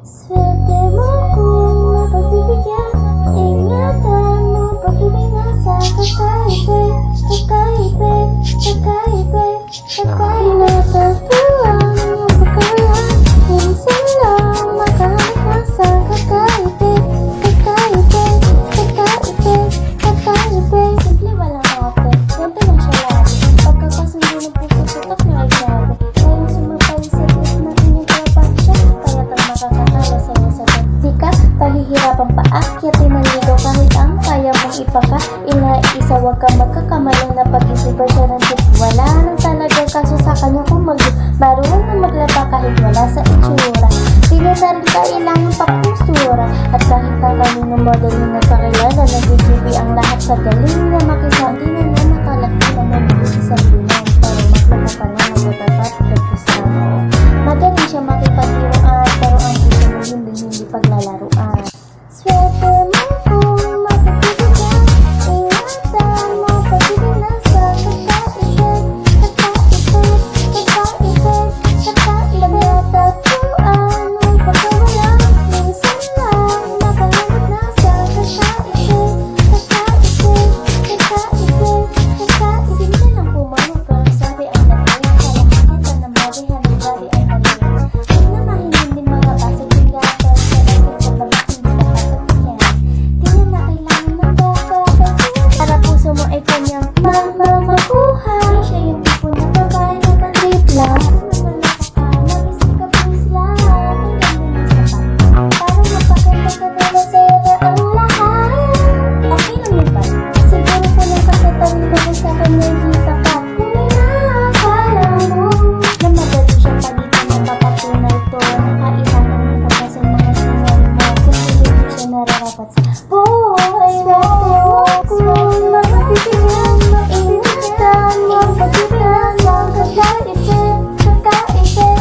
Swerte mo kung mapagbibigyan, ingatan mo pag-ibig sa kakaiba, kakaiba, kakaiba, kakaiba. Natatuan mo pagkawala, minsan lang makahanap sa kakaiba, kakaiba, kakaiba, kakaiba. Simple walang ate, ganito lang siya lagi. Pagkakasundo ng puso, tutok na ay grabe. Kayong sumapay sa tip na inyong kapasya, kaya kang makakatala sa'yo sa di ka pahihirapang paakyatin ng ligaw kahit ang kaya mong ipaka. Inaisa, wag ka magkakamali na pag-isipan siya ng tip. Wala nang talaga kaso sa kanya kung marunong na maglaba kahit wala sa itsura. Di na rin kailangan pakustura. At kahit na kaninong modeling na kakilala, nag-iibi ang lahat sa galing na makisandi na na nakalagay na mabilis isang bilang. Pero maglaba pa lang magtatapat nagpusta. Magaling siya makipagtiruan, pero ang puso mo hindi paglalaruan. Swerte mo kung mapagbibigyan, ingatan mo pag-ibig sa kakaiba, kakaiba, kakaiba, kakaiba. Natatuan mo pagkawala, minsan lang makahanap na sa kakaiba, kakaiba, kakaiba, kakaiba. Simple lang pumanong pero sabi ay nagay, kalakita ng marihan ng bari ay nagay. Ay na mahihin din mga basag ng gata, sa lasik sa balat hindi nakakatiyan. Di na kailangan ng babagay, para puso mo ay kanyang mamakuhay. Siya yung tipo na babae na mag-trip lang. Magising ka please lang, hanggang nung isa pa. Para mapaganda ka dala sa'yo na ang lahat. Okay lang yun ba? Siguro po nang kasatan ko sa kanya hindi tapat. Kung may nakakala mo na madali siyang palitan na mapatunay to, nakaihanan mo pa sa mga singal mo, kasi hindi siya nararapat sa buhay. Swerte mo kung magbibigyan, ingatan mo pag-ibig sa kakaiba, kakaiba,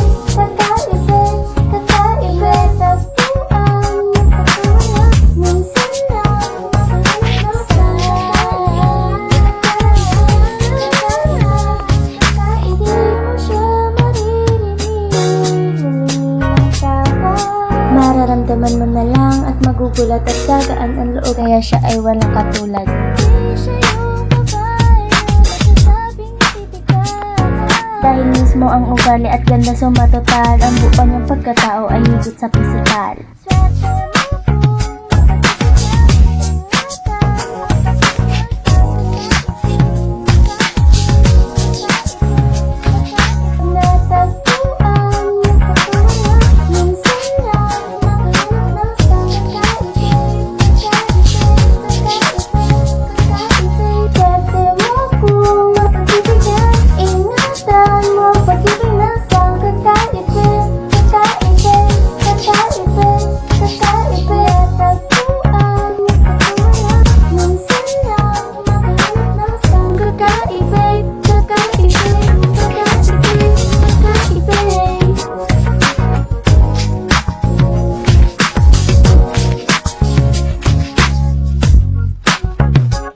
kakaiba, kakaiba. Tagpuan mo pagkawala, minsan lang makahanap sa hindi mo siya maririnig, huminang tawa. Mararamdaman mo na lang at magugulat at gagaan ang loob, kaya siya ay walang katulad. Siya yung babae na masasabing titigan, dahil mismo ang ugali at ganda sumatotal, ang buo niyang pagkatao ay higit sa pisikal. Swerte